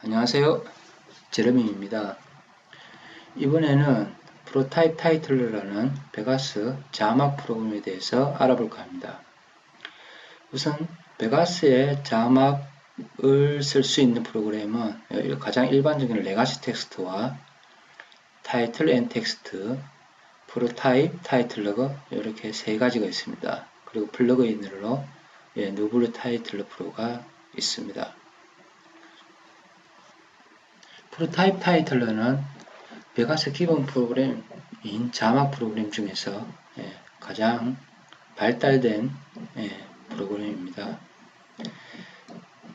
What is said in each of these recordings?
안녕하세요. 제레미입니다. 이번에는 프로타입 타이틀러라는 베가스 자막 프로그램에 대해서 알아볼까 합니다. 우선 베가스의 자막을 쓸 수 있는 프로그램은 가장 일반적인 레가시 텍스트와 타이틀 앤 텍스트, 프로타입 타이틀러가 이렇게 세 가지가 있습니다. 그리고 플러그인으로 누블 타이틀러 프로가 있습니다. 프로타입 타이틀러는 베가스 기본 프로그램인 자막 프로그램 중에서 가장 발달된 프로그램입니다.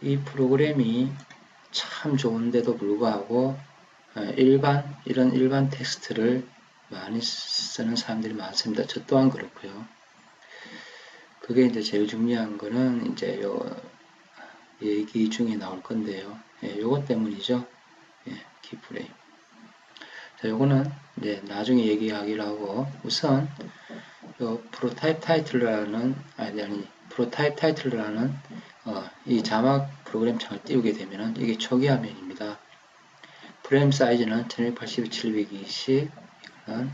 이 프로그램이 참 좋은데도 불구하고 이런 일반 텍스트를 많이 쓰는 사람들이 많습니다. 저 또한 그렇고요. 그게 이제 제일 중요한 거는 이제 요 얘기 중에 나올 건데요. 요것 때문이죠. 키프레임. 자, 요거는 이제 나중에 얘기하기로 하고, 우선 요 프로타입 타이틀러라는 이 자막 프로그램 창을 띄우게 되면은 이게 초기 화면입니다. 프레임 사이즈는 1280, 720, 이거는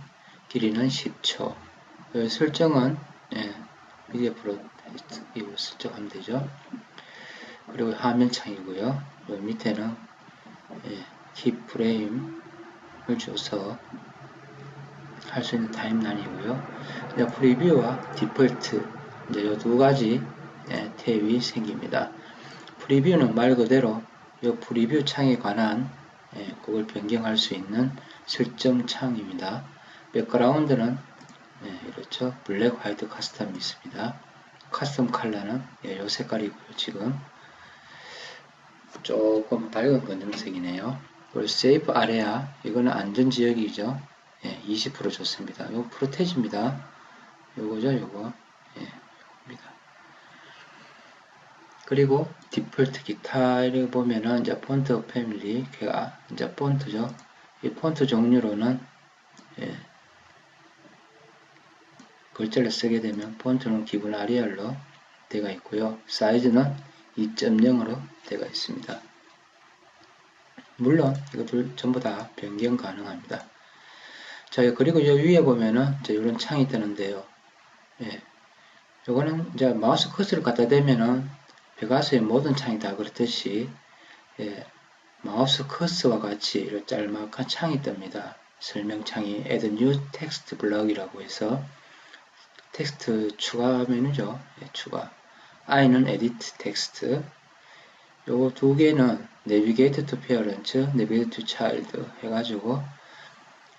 길이는 10초. 설정은 미디어 프로 이거 설정하면 되죠. 그리고 화면 창이고요. 요 밑에는 키프레임을 줘서 할 수 있는 타임라인이고요. 이제 프리뷰와 디폴트 이제 이 두 가지 탭이 생깁니다. 프리뷰는 말 그대로 이 프리뷰 창에 관한 그걸 변경할 수 있는 설정 창입니다. 백그라운드는 이렇죠. 블랙, 화이트 커스텀이 있습니다. 커스텀 컬러는 이 색깔이고요. 지금 조금 밝은 검정색이네요. 그리고 세이프 아레아 이거는 안전지역이죠. 20% 줬습니다. 요거 프로테지입니다. 요거죠, 요거. 요겁니다. 그리고 디폴트 기타를 보면은 이제 폰트 패밀리, 걔가 이제 폰트죠. 이 폰트 종류로는 글자를 쓰게 되면 폰트는 기본 아리알로 되어 있고요. 사이즈는 2.0으로 되어 있습니다. 물론 이것들 전부 다 변경 가능합니다. 자, 그리고 이 위에 보면은 이런 창이 뜨는데요. 요거는 이제 마우스 커서를 갖다 대면은 베가스의 모든 창이 다 그렇듯이 마우스 커서와 같이 이런 짤막한 창이 뜹니다. 설명창이 add new text block이라고 해서 텍스트 추가 메뉴죠. 추가. I는 edit text. 요거 두 개는 navigate to parent, navigate to child 해가지고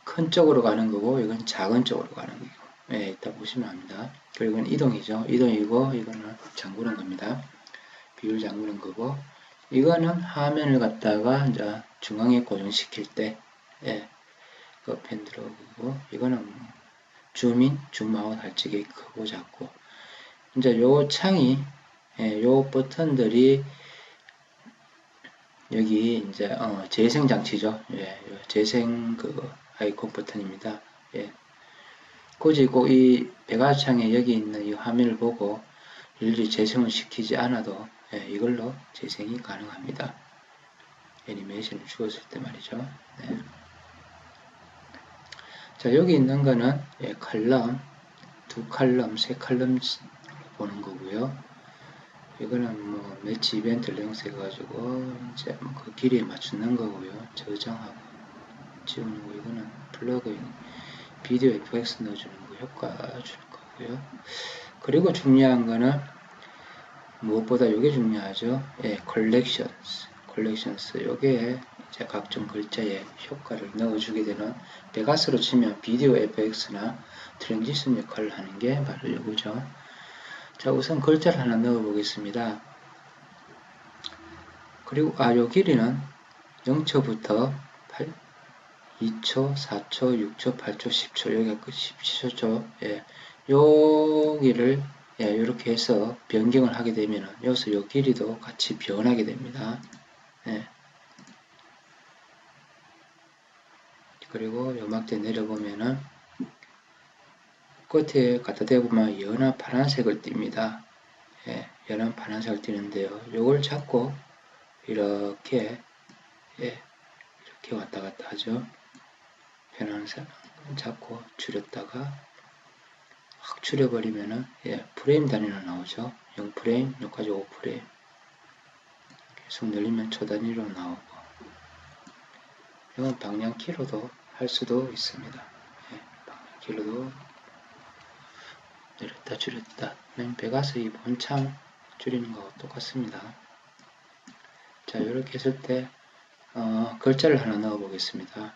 큰 쪽으로 가는 거고 이건 작은 쪽으로 가는 거고 이따 보시면 합니다. 그리고 이건 이동이죠. 이동이고 이거는 잠그는 겁니다. 비율 잠그는 거고 이거는 화면을 갖다가 이제 중앙에 고정시킬 때 그 펜 들어오고 이거는 줌인, 줌아웃 할 적에 크고 작고 이제 요 창이 요 버튼들이 여기 이제 재생 장치죠. 재생 그 아이콘 버튼입니다. 굳이 꼭 이 베가스 창에 여기 있는 이 화면을 보고 일일이 재생을 시키지 않아도 이걸로 재생이 가능합니다. 애니메이션을 주었을 때 말이죠. 자, 여기 있는 거는 칼럼, 두 칼럼, 세 칼럼 보는 거고요. 이거는 뭐 매치 이벤트를 이용해가지고 이제 뭐 그 길이에 맞추는 거고요. 저장하고 지우는 거. 이거는 플러그인 비디오 FX 넣어주는 거 효과 주는 거고요. 그리고 중요한 거는 무엇보다 이게 중요하죠. collections. 요게 이제 각종 글자에 효과를 넣어주게 되는 베가스로 치면 비디오 FX나 트랜지션 역할을 하는 게 바로 이거죠. 자, 우선 글자를 하나 넣어 보겠습니다. 그리고 요 길이는 0초부터 2초, 4초, 6초, 8초, 10초, 여기가 끝 10초. 여기를 이렇게 해서 변경을 하게 되면 여기서 요 길이도 같이 변하게 됩니다. 그리고 요막대 내려보면은 끝에 갖다 대보면 연한 파란색을 띱니다. 연한 파란색을 띄는데요. 요걸 잡고 이렇게 예, 이렇게 왔다 갔다 하죠. 변하는 사람 잡고 줄였다가 확 줄여버리면은 예, 프레임 단위로 나오죠. 0프레임, 여기까지 5프레임. 계속 늘리면 초 단위로 나오고, 이건 방향키로도 할 수도 있습니다. 예, 방향키로도 내렸다 줄였다. 베가스의 본창 줄이는 거와 똑같습니다. 자, 이렇게 했을 때 글자를 하나 넣어 보겠습니다.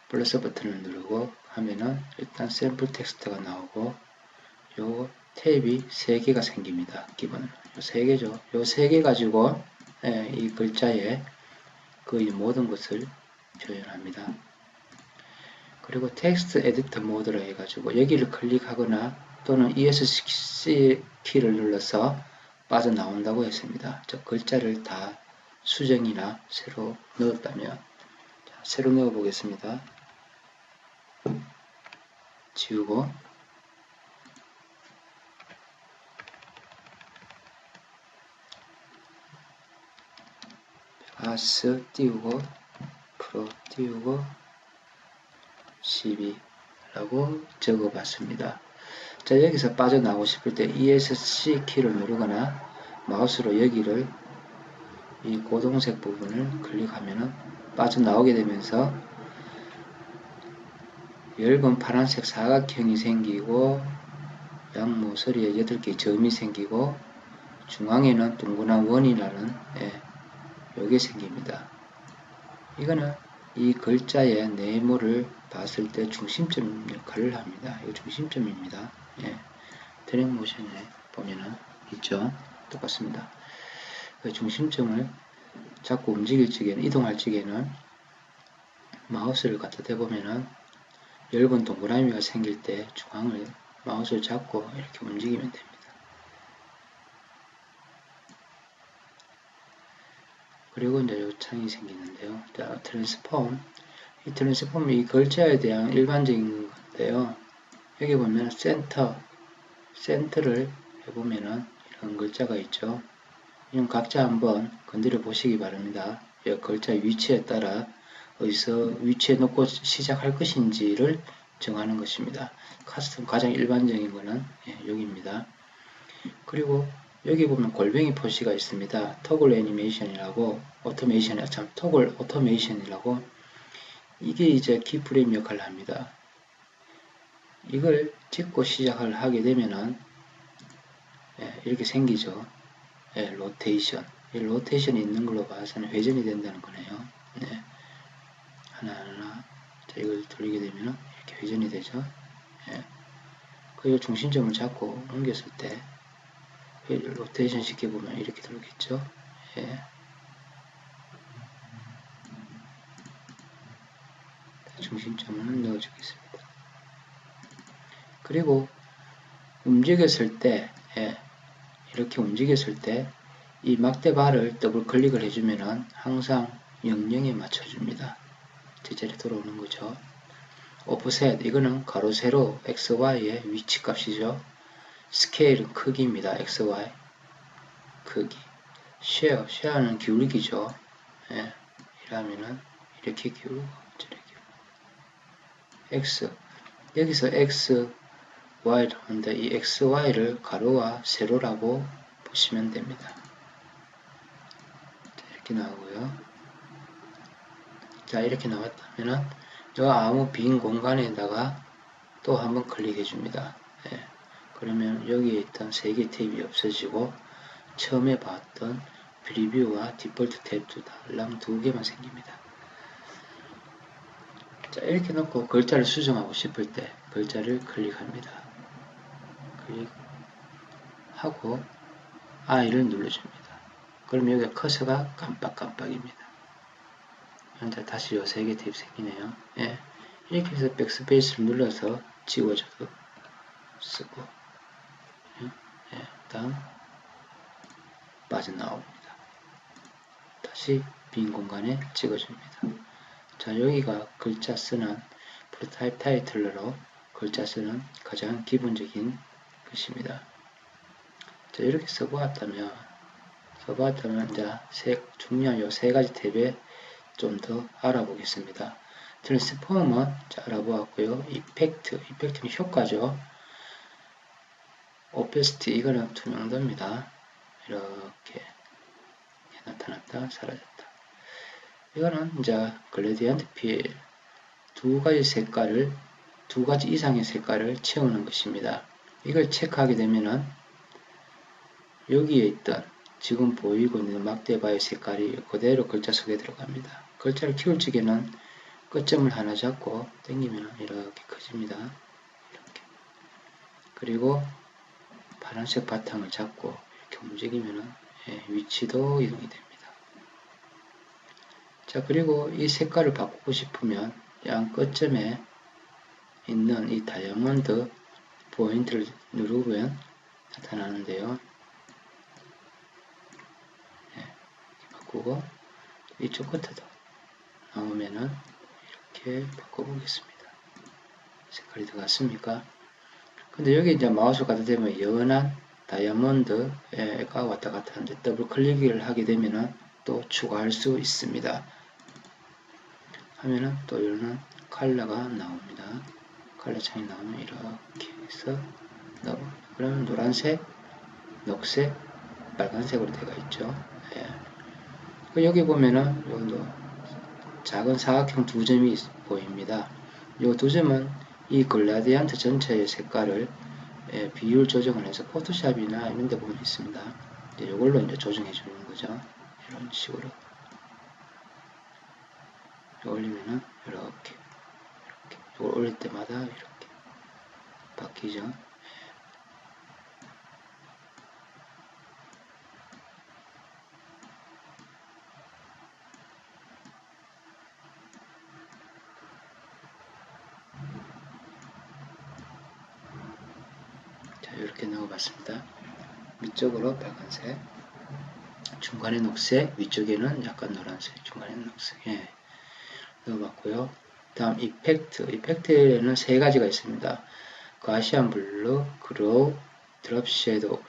플러스 버튼을 누르고 하면은 일단 샘플 텍스트가 나오고, 요 탭이 3개가 생깁니다. 기본으로 요 3개죠. 요 3개 가지고 이 글자에 거의 모든 것을 표현합니다. 그리고 텍스트 에디터 모드로 해가지고 여기를 클릭하거나 또는 ESC 키를 눌러서 빠져나온다고 했습니다. 저 글자를 다 수정이나 새로 넣었다면, 자, 새로 넣어 보겠습니다. 지우고 베가스 띄우고 프로 띄우고 12라고 적어 봤습니다. 자, 여기서 빠져나오고 싶을 때 ESC 키를 누르거나 마우스로 여기를 이 고동색 부분을 클릭하면은 빠져나오게 되면서 엷은 파란색 사각형이 생기고 양모서리에 8개의 점이 생기고 중앙에는 동그란 원이라는 요게 생깁니다. 이거는 이 글자의 네모를 봤을 때 중심점 역할을 합니다. 이거 중심점입니다. 예. 드래그 모션에 보면은 있죠. 똑같습니다. 그 중심점을 자꾸 움직일 적에는, 이동할 적에는 마우스를 갖다 대보면은 엷은 동그라미가 생길 때 중앙을 마우스를 잡고 이렇게 움직이면 됩니다. 그리고 이제 요 창이 생기는데요. 자, 트랜스폼. 이 트랜스폼이 이 글자에 대한 일반적인 건데요. 여기 보면 센터를 해보면은 이런 글자가 있죠. 이건 각자 한번 건드려 보시기 바랍니다. 이 글자 위치에 따라 어디서 위치에 놓고 시작할 것인지를 정하는 것입니다. 카스텀 가장 일반적인 거는 여기입니다. 그리고 여기 보면 골뱅이 표시가 있습니다. 토글 애니메이션이라고, 토글 오토메이션이라고, 이게 이제 키프레임 역할을 합니다. 이걸 찍고 시작을 하게 되면은 이렇게 생기죠. 로테이션. 이 로테이션이 있는 걸로 봐서는 회전이 된다는 거네요. 네. 하나하나 자, 이걸 돌리게 되면 이렇게 회전이 되죠. 그리고 중심점을 잡고 옮겼을 때 로테이션 시켜보면 이렇게 돌겠죠. 중심점을 넣어주겠습니다. 그리고 움직였을 때 이렇게 움직였을 때 이 막대바를 더블 클릭을 해주면은 항상 명령에 맞춰줍니다. 제자리 돌아오는 거죠. 오프셋, 이거는 가로 세로 XY의 위치 값이죠. 스케일은 크기입니다. XY 크기. 쉐어는 기울기죠. 이러면은 이렇게 기울고 저렇게 기울고. X, 여기서 X, Y를 하는데 이 XY를 가로와 세로라고 보시면 됩니다. 이렇게 나오고요. 자, 이렇게 나왔다면은 저 아무 빈 공간에다가 또 한번 클릭해 줍니다. 그러면 여기에 있던 3개 탭이 없어지고 처음에 봤던 프리뷰와 디폴트 탭도 달랑 2개만 생깁니다. 자, 이렇게 놓고 글자를 수정하고 싶을 때 글자를 클릭합니다. 클릭하고 I를 눌러줍니다. 그럼 여기 커서가 깜빡깜빡입니다. 현재 다시 요 3개 탭 생기네요. 이렇게 해서 백스페이스를 눌러서 지워줘도 쓰고, 다음 빠져나옵니다. 다시 빈 공간에 찍어줍니다. 자, 여기가 글자 쓰는 프로타입 타이틀러로 글자 쓰는 가장 기본적인 것입니다. 자, 이렇게 써보았다면 이제 중요한 요 3가지 탭에 좀 더 알아보겠습니다. 트랜스폼은 알아보았고요. 이펙트는 효과죠. 오페시티, 이거는 투명도입니다. 이렇게 나타났다, 사라졌다. 이거는 이제 글래디언트 필, 두 가지 이상의 색깔을 채우는 것입니다. 이걸 체크하게 되면은 여기에 있던 지금 보이고 있는 막대바의 색깔이 그대로 글자 속에 들어갑니다. 글자를 키울 적에는 끝점을 하나 잡고 당기면 이렇게 커집니다. 이렇게. 그리고 파란색 바탕을 잡고 이렇게 움직이면 위치도 이동이 됩니다. 자, 그리고 이 색깔을 바꾸고 싶으면 양 끝점에 있는 이 다이아몬드 포인트를 누르면 나타나는데요. 바꾸고 이쪽 끝에도 나오면은 이렇게 바꿔보겠습니다. 색깔이 들어갔습니까? 근데 여기 이제 마우스 가다 대면 연한 다이아몬드가 왔다 갔다 하는데 더블 클릭을 하게 되면은 또 추가할 수 있습니다. 하면은 또 이런 컬러가 나옵니다. 컬러 창이 나오면 이렇게 해서 넣어봅니다. 그러면 노란색, 녹색, 빨간색으로 되어 있죠. 여기 보면은 요도 작은 사각형 두 점이 보입니다. 이 두 점은 이 글라디안트 전체의 색깔을 비율 조정을 해서 포토샵이나 이런 데 보면 있습니다. 이걸로 이제 조정해 주는 거죠. 이런 식으로 올리면은 이렇게 이걸 올릴 때마다 이렇게 바뀌죠. 자, 이렇게 넣어봤습니다. 위쪽으로 빨간색, 중간에 녹색, 위쪽에는 약간 노란색, 중간에는 녹색. 넣어봤고요. 다음 이펙트에는 세 가지가 있습니다. 가시안 블루, 그로우, 드롭 섀도우.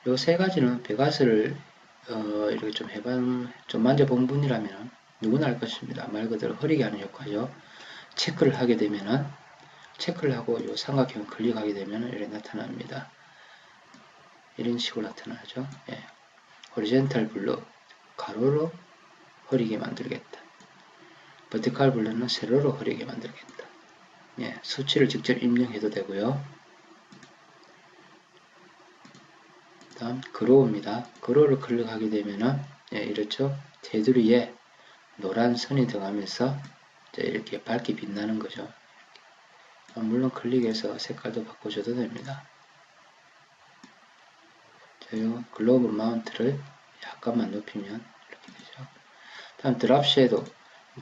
요 세 가지는 베가스를 이렇게 좀 만져본 분이라면 누구나 알 것입니다. 말 그대로 흐리게 하는 효과죠. 체크를 하게 되면은 체크를 하고 요 삼각형 클릭하게 되면은 이렇게 나타납니다. 이런 식으로 나타나죠. 호리젠탈 블루, 가로로 흐리게 만들겠다. 버티칼 블루는 세로로 흐리게 만들겠다. 수치를 직접 입력해도 되고요. 다음 그로우입니다. 그로우를 클릭하게 되면은 이렇죠. 테두리에 노란 선이 들어가면서 이렇게 밝게 빛나는 거죠. 물론 클릭해서 색깔도 바꿔줘도 됩니다. 자, 요 글로브 마운트를 약간만 높이면 이렇게 되죠. 다음 드랍 섀도우,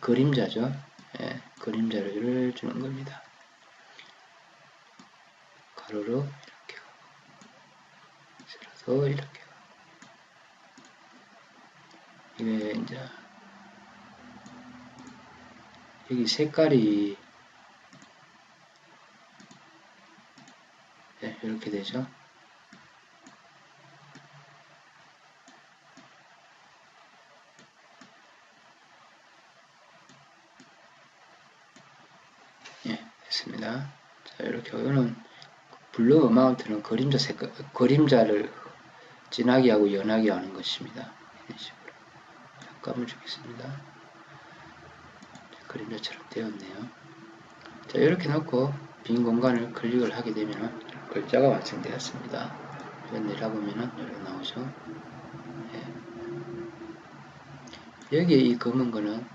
그림자죠. 그림자를 주는 겁니다. 가로로 이렇게 가고, 세로도 이렇게 가고. 이게 이제 여기 색깔이 이렇게 되죠. 됐습니다. 자, 이렇게 이거는 블루 마운트는 그림자를 진하게 하고 연하게 하는 것입니다. 이런 식으로 약감을 주겠습니다. 그림자처럼 되었네요. 자, 이렇게 놓고 빈 공간을 클릭을 하게 되면 글자가 완성되었습니다. 내려보면은 이렇게 나오죠. 여기에 이 검은 거는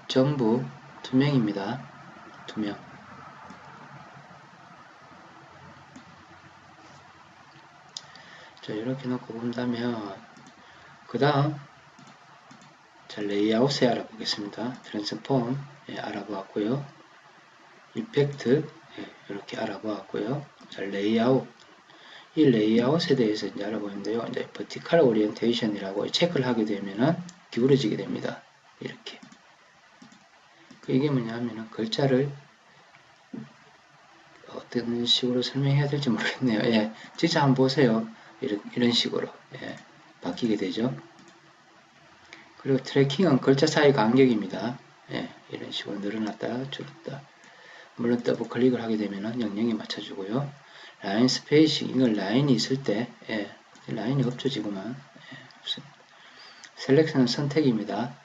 전부 투명입니다. 투명. 자, 이렇게 놓고 본다면 그 다음 레이아웃에 알아보겠습니다. 트랜스폼 알아보았고요. 이펙트 이렇게 알아보았고요. 자, 레이아웃, 이 레이아웃에 대해서 이제 알아보는데요. 이제 버티컬 오리엔테이션이라고 체크를 하게 되면은 기울어지게 됩니다. 이렇게. 이게 뭐냐면은 글자를 어떤 식으로 설명해야 될지 모르겠네요. 진짜 한번 보세요. 이런 식으로 바뀌게 되죠. 그리고 트래킹은 글자 사이 간격입니다. 식으로 늘어났다 줄었다. 물론 더블 클릭을 하게 되면은 영영에 맞춰주고요. 라인 스페이싱, 이건 라인이 있을 때, 라인이 없죠, 지금은. 셀렉션은 선택입니다.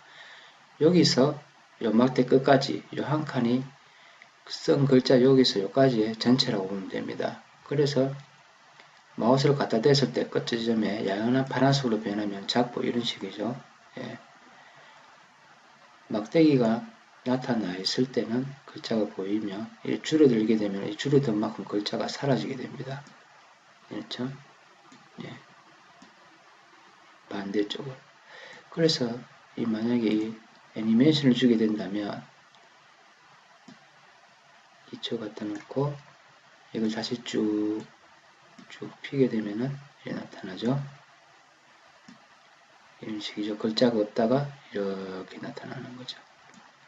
여기서 요 막대 끝까지, 요 한 칸이 쓴 글자 여기서 여기까지의 전체라고 보면 됩니다. 그래서 마우스를 갖다 댔을 때 끝 지점에 야연한 파란색으로 변하면 작고 이런 식이죠. 막대기가 나타나 있을 때는 글자가 보이며 줄어들게 되면 이 줄어든 만큼 글자가 사라지게 됩니다. 그렇죠? 반대쪽으로. 그래서 만약에 이 애니메이션을 주게 된다면 이쪽 갖다 놓고 이걸 다시 쭉 피게 되면은 이렇게 나타나죠. 이런 식이죠. 글자가 없다가 이렇게 나타나는 거죠.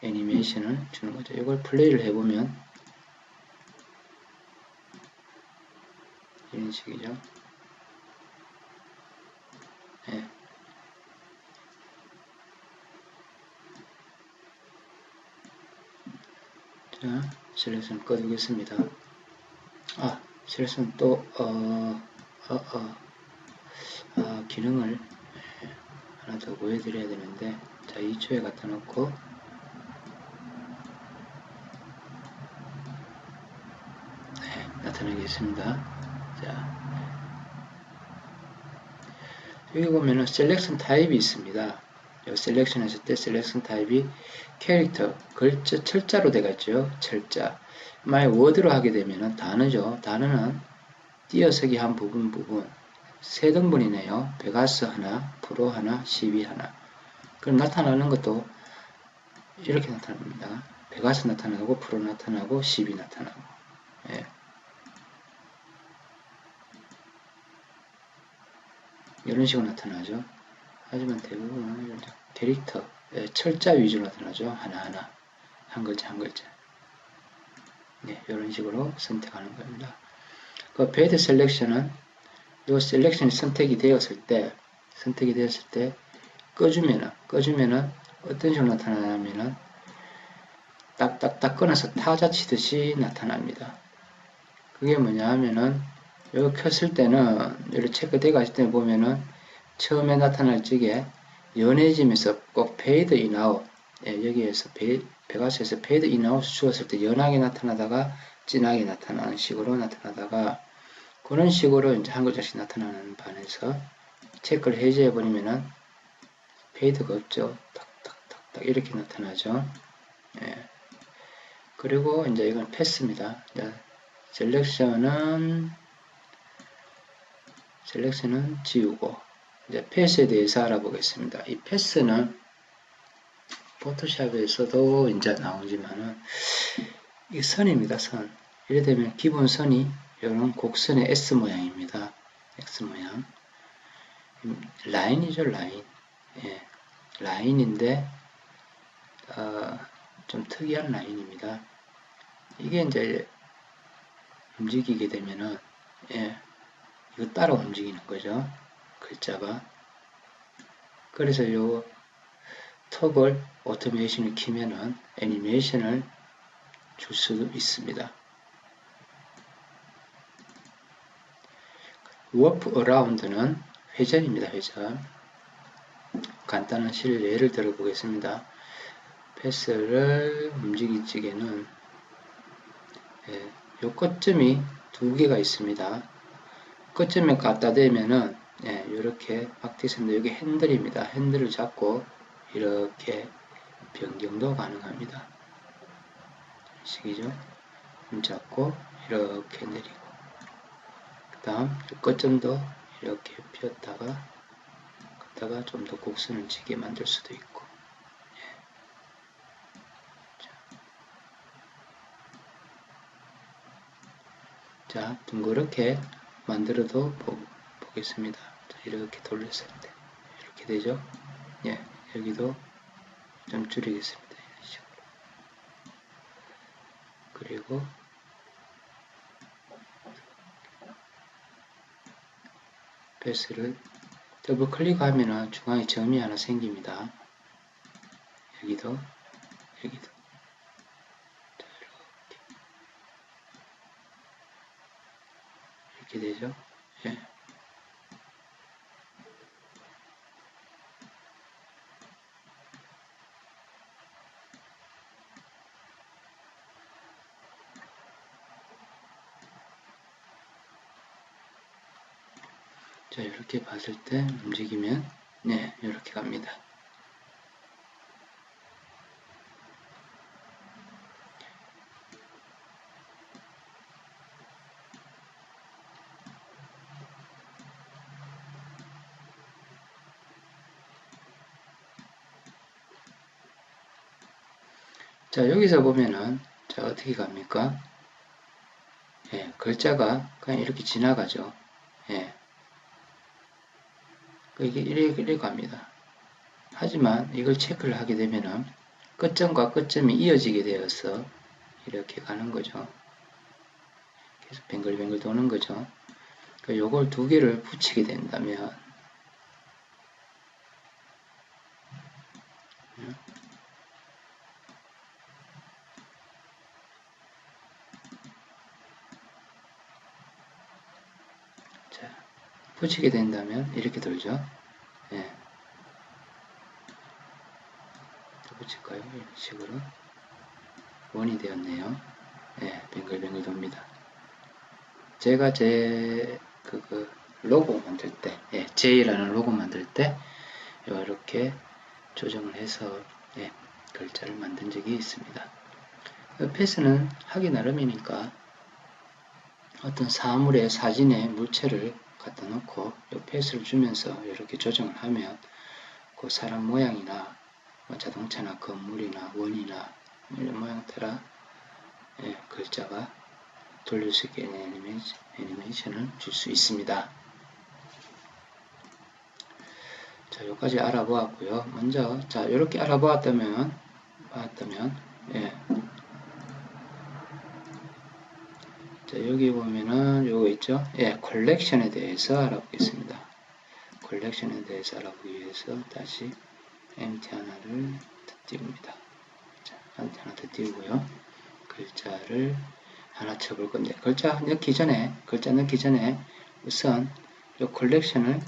애니메이션을 주는 거죠. 이걸 플레이를 해보면 이런 식이죠. 자, 셀렉션 꺼두겠습니다. 셀렉션 또 기능을 하나 더 보여드려야 되는데, 자, 2초에 갖다 놓고 나타내겠습니다. 자, 여기 보면은 셀렉션 타입이 있습니다. 이 셀렉션 했을 때 셀렉션 타입이 캐릭터, 글자, 철자로 되겠죠. 철자. 만약 워드로 하게 되면은 단어죠. 단어는 띄어쓰기 한 부분 세 등분이네요. 베가스 하나, 프로 하나, 12 하나. 그럼 나타나는 것도 이렇게 나타납니다. 베가스 나타나고 프로 나타나고 12 나타나고. 이런 식으로 나타나죠. 하지만 대부분은 캐릭터, 철자 위주로 나타나죠. 하나하나. 한 글자 한 글자. 이런 식으로 선택하는 겁니다. 그 배드 셀렉션은 이 셀렉션이 선택이 되었을 때 꺼주면은 어떤 식으로 나타나냐면은 딱딱딱 끊어서 타자 치듯이 나타납니다. 그게 뭐냐 하면은 여기 켰을 때는 이렇게 체크되어 있을 때 보면은 처음에 나타날 적에 연해지면서 꼭 페이드 인아웃, 여기에서 베가스에서 페이드 인아웃을 주었을 때 연하게 나타나다가 진하게 나타나는 식으로 나타나다가 그런 식으로 이제 한 글자씩 나타나는 반에서 체크를 해제해버리면은 페이드가 없죠. 탁탁탁탁 이렇게 나타나죠. 그리고 이제 이건 패스입니다. 셀렉션은 지우고 이제 패스에 대해서 알아보겠습니다. 이 패스는 포토샵에서도 이제 나오지만은 이 선입니다. 선. 이래 되면 기본 선이 이런 곡선의 S 모양입니다. X 모양. 라인이죠, 라인. 라인인데 좀 특이한 라인입니다. 이게 이제 움직이게 되면은 이거 따라 움직이는 거죠. 글자가. 그래서 요 톱을 오토메이션을 키면은 애니메이션을 줄 수도 있습니다. 워프 어라운드는 회전입니다. 회전. 간단한 예를 들어 보겠습니다. 패스를 움직일 적에는 요 끝점이 두 개가 있습니다. 끝점에 갖다 대면은 이렇게 박티선도 여기 핸들입니다. 핸들을 잡고 이렇게 변경도 가능합니다. 식이죠. 잡고 이렇게 내리고 그 다음 끝점도 이렇게 폈다가 갖다가 좀 더 곡선을 지게 만들 수도 있고 자 둥그렇게 만들어도 보겠습니다. 자, 이렇게 돌렸을 때 이렇게 되죠. 여기도 좀 줄이겠습니다. 이런 식으로. 그리고 패스를 더블 클릭하면은 중앙에 점이 하나 생깁니다. 여기도 이렇게 되죠. 예. 자, 이렇게 봤을 때 움직이면 네, 이렇게 갑니다. 자, 여기서 보면은 자, 어떻게 갑니까? 예, 글자가 그냥 이렇게 지나가죠. 예. 이게 이렇게 갑니다. 하지만 이걸 체크를 하게 되면은 끝점과 끝점이 이어지게 되어서 이렇게 가는 거죠. 계속 뱅글뱅글 도는 거죠. 그러니까 요걸 두 개를 붙이게 된다면 자, 붙이게 된다면 이렇게 돌죠. 예. 또 붙일까요? 이런 식으로 원이 되었네요. 예, 뱅글뱅글 돕니다. 제가 제 로고 만들 때, 예, J라는 로고 만들 때 이렇게 조정을 해서 예, 글자를 만든 적이 있습니다. 패스는 하기 나름이니까 어떤 사물의 사진에 물체를 갖다 놓고 이 패스를 주면서 이렇게 조정을 하면 그 사람 모양이나 뭐 자동차나 건물이나 원이나 이런 모양 따라 예, 글자가 돌릴 수 있게 애니메이션을 줄 수 있습니다. 자, 여기까지 알아보았고요. 먼저 자, 이렇게 알아보았다면 예. 자, 여기 보면은 요거 있죠? 예, 컬렉션에 대해서 알아보겠습니다. 컬렉션에 대해서 알아보기 위해서 다시 MT 하나를 더 띄웁니다. 자, MT 하나 더 띄우고요. 글자를 하나 쳐볼 건데, 글자 넣기 전에 우선 이 컬렉션을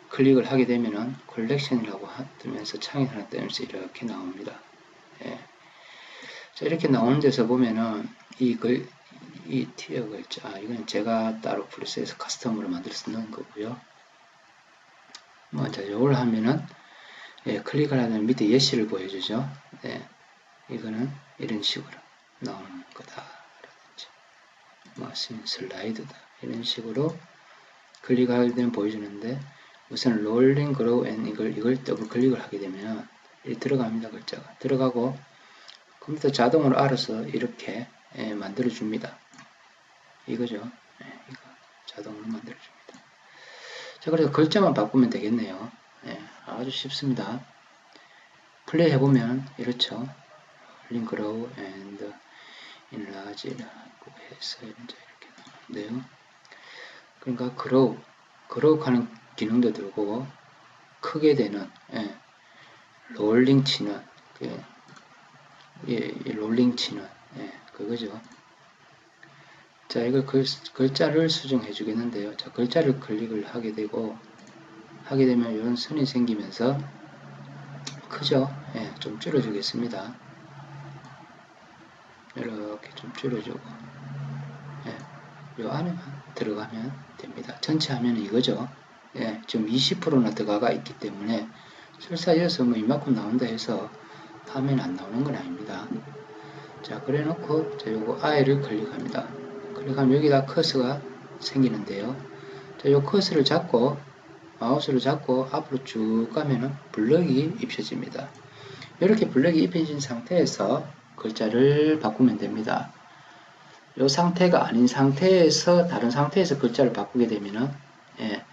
클릭을 하게 되면은 컬렉션이라고 뜨면서 창이 하나 뜨면서 이렇게 나옵니다. 예. 자, 이렇게 나오는 데서 보면은 이 티어 글자, 이건 제가 따로 프리셋에서 커스텀으로 만들어서 넣은 거고요. 먼저 이걸 하면은 예, 클릭을 하면 밑에 예시를 보여주죠. 예, 이거는 이런 식으로 나오는 거다라든지 뭐 슬라이드다 이런 식으로 클릭하게 되면 보여주는데 우선 롤링 그로우 앤 이걸 더블 클릭을 하게 되면 이 들어갑니다. 글자가 들어가고 컴퓨터 자동으로 알아서 이렇게 예, 만들어 줍니다. 이거죠. 예, 이거 자동으로 만들어 줍니다. 자, 그래서 글자만 바꾸면 되겠네요. 예, 아주 쉽습니다. 플레이 해보면 이렇죠. 링크 로우 앤드 인라지라고 해서 이제 이렇게 나오는데요. 그러니까 그로우 하는 기능도 들고 크게 되는 예, 롤링 치는 롤링 치는 예, 그거죠. 자, 이걸 글자를 수정해 주겠는데요. 자, 글자를 클릭을 하게 되면 이런 선이 생기면서 크죠? 예, 좀 줄여주겠습니다. 이렇게 좀 줄여주고 예, 요 안에만 들어가면 됩니다. 전체 화면은 이거죠. 예, 지금 20%나 들어가 있기 때문에 설사 이어서 뭐 이만큼 나온다 해서 화면 안 나오는 건 아닙니다. 자, 그래 놓고 자, 요거 I를 클릭합니다. 클릭하면 여기다 커서가 생기는데요. 자, 요 커서를 잡고 마우스를 잡고 앞으로 쭉 가면은 블럭이 입혀집니다. 이렇게 블럭이 입혀진 상태에서 글자를 바꾸면 됩니다. 이 상태가 아닌 상태에서 다른 상태에서 글자를 바꾸게 되면은 예,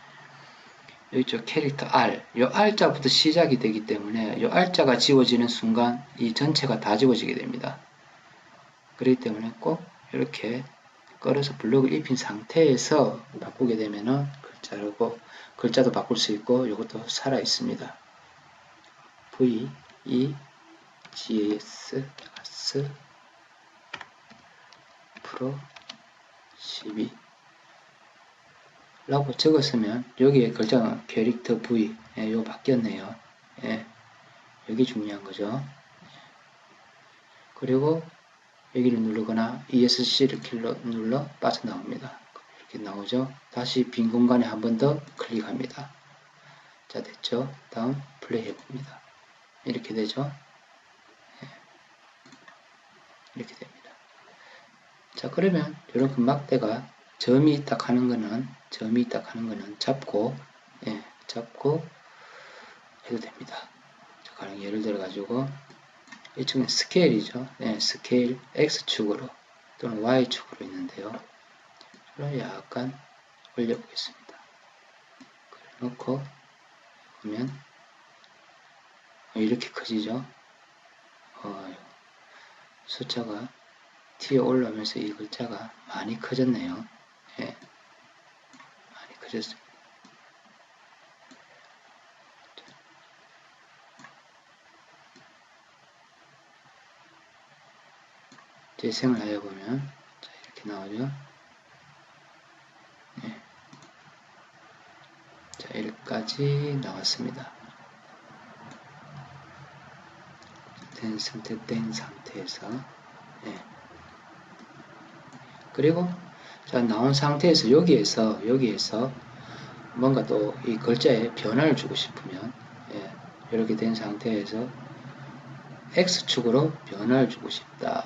여기 캐릭터 R, 이 R자부터 시작이 되기 때문에 이 R자가 지워지는 순간 이 전체가 다 지워지게 됩니다. 그렇기 때문에 꼭 이렇게 끌어서 블럭을 입힌 상태에서 바꾸게 되면은 글자도 바꿀 수 있고 이것도 살아 있습니다. V, E, G, S, 프로 12 라고 적었으면 여기에 글자가 캐릭터 V 요 바뀌었네요. 예, 여기 중요한 거죠. 그리고 여기를 누르거나 ESC를 눌러 빠져나옵니다. 이렇게 나오죠. 다시 빈 공간에 한 번 더 클릭합니다. 자, 됐죠. 다음 플레이 해봅니다. 이렇게 되죠. 예, 이렇게 됩니다. 자, 그러면 이런 금막대가 점이 있다 하는 거는 잡고, 예, 잡고 해도 됩니다. 자, 가령 예를 들어 가지고 이쪽은 스케일이죠. 예, 스케일 X축으로 또는 Y축으로 있는데요. 그럼 약간 올려보겠습니다. 그래 놓고 보면 이렇게 커지죠. 숫자가 튀어 올라오면서 이 글자가 많이 커졌네요. 예, 많이 커졌습니다. 재생을 하여 보면 자, 이렇게 나오죠. 예. 자, 여기까지 나왔습니다. 된 상태에서 예. 그리고 자, 나온 상태에서 여기에서 뭔가 또 이 글자에 변화를 주고 싶으면 예, 이렇게 된 상태에서 X축으로 변화를 주고 싶다.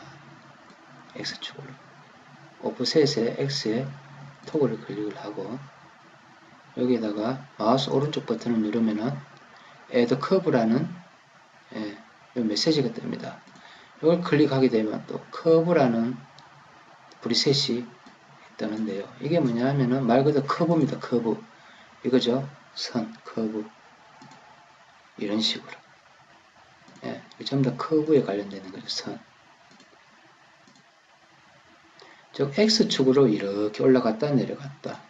X축으로 오프셋에 X에 토글을 클릭을 하고 여기에다가 마우스 오른쪽 버튼을 누르면은 Add Curve라는 예, 메시지가 뜹니다. 이걸 클릭하게 되면 또 커브라는 프리셋이 뜨는데요. 이게 뭐냐 하면은 말 그대로 커브입니다. 커브. 이거죠. 선, 커브. 이런 식으로. 예, 전부 다 커브에 관련되는 거죠. 선. 즉, X축으로 이렇게 올라갔다 내려갔다.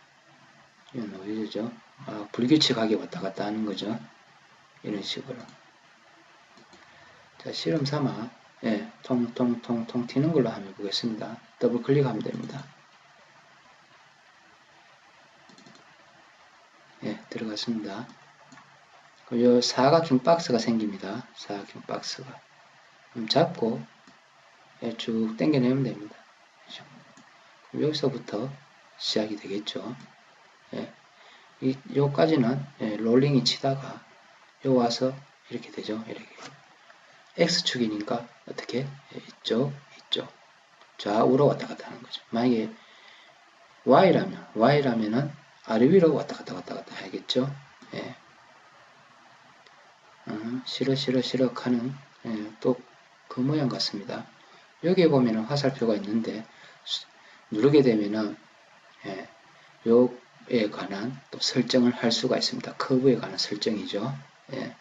이건 오히려죠. 불규칙하게 왔다 갔다 하는 거죠. 이런 식으로. 자, 실험 삼아, 예, 통통통통 튀는 걸로 한번 해보겠습니다. 더블 클릭하면 됩니다. 예, 들어갔습니다. 그럼 요 사각형 박스가 생깁니다. 사각형 박스가. 그럼 잡고, 예, 쭉 당겨내면 됩니다. 그럼 여기서부터 시작이 되겠죠. 예, 요까지는, 예, 롤링이 치다가, 요 와서 이렇게 되죠. 이렇게. X축이니까, 어떻게? 예, 이쪽, 좌우로 왔다 갔다 하는 거죠. 만약에 Y라면은 아래 위로 왔다 갔다 하겠죠. 예. 시러 하는, 예, 또 그 모양 같습니다. 여기에 보면은 화살표가 있는데, 누르게 되면은, 예, 요에 관한 또 설정을 할 수가 있습니다. 커브에 관한 설정이죠. 예.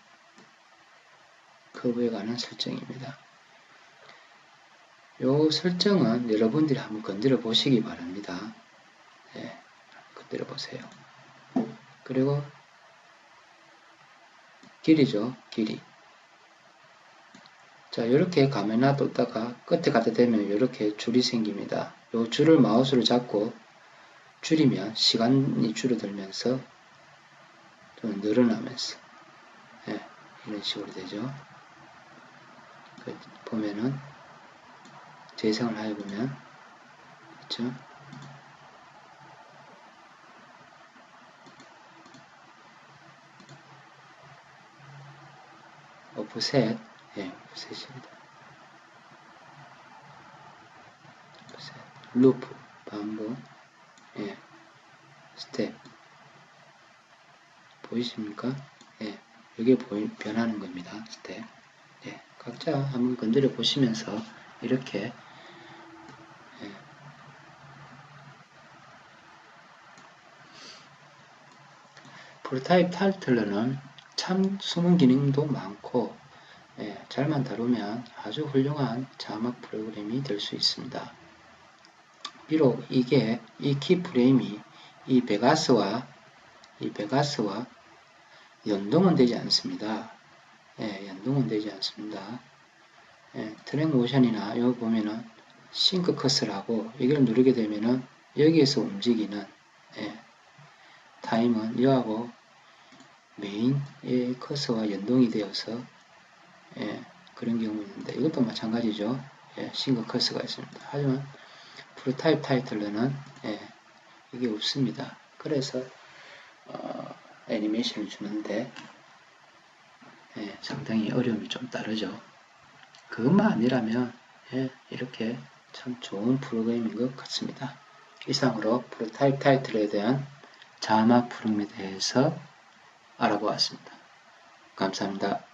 커브에 관한 설정입니다. 요 설정은 여러분들이 한번 건드려 보시기 바랍니다. 예, 건드려 보세요. 그리고 길이죠. 길이. 자, 이렇게 가면 놔뒀다가 끝에 갖다 대면 이렇게 줄이 생깁니다. 요 줄을 마우스로 잡고 줄이면 시간이 줄어들면서 좀 늘어나면서, 예, 이런 식으로 되죠. 보면은 재생을 하여 보면, 그렇죠? 오프셋, 예, 오프셋입니다. 오프셋, 루프, 반복, 예, 스텝. 보이십니까? 예, 이게 변하는 겁니다. 스텝. 예, 각자 한번 건드려 보시면서 이렇게, 예, 프로타입 타이틀러는 참 숨은 기능도 많고, 예, 잘만 다루면 아주 훌륭한 자막 프로그램이 될 수 있습니다. 비록 이게 이 키프레임이 이 베가스와 연동은 되지 않습니다. 예, 연동은 되지 않습니다. 예, 트랙 모션이나 여기 보면은 싱크 커스라고 이걸 누르게 되면은 여기에서 움직이는, 예, 타임은 이하고 메인의 커서와 연동이 되어서 그런 경우 있는데 이것도 마찬가지죠. 싱글 커서가 있습니다. 하지만 프로타입 타이틀러는 이게 없습니다. 그래서 애니메이션을 주는데 상당히 어려움이 좀 따르죠. 그것만 아니라면 이렇게 참 좋은 프로그램인 것 같습니다. 이상으로 프로타입 타이틀에 대한 자막 프로그램에 대해서 알아보았습니다. 감사합니다.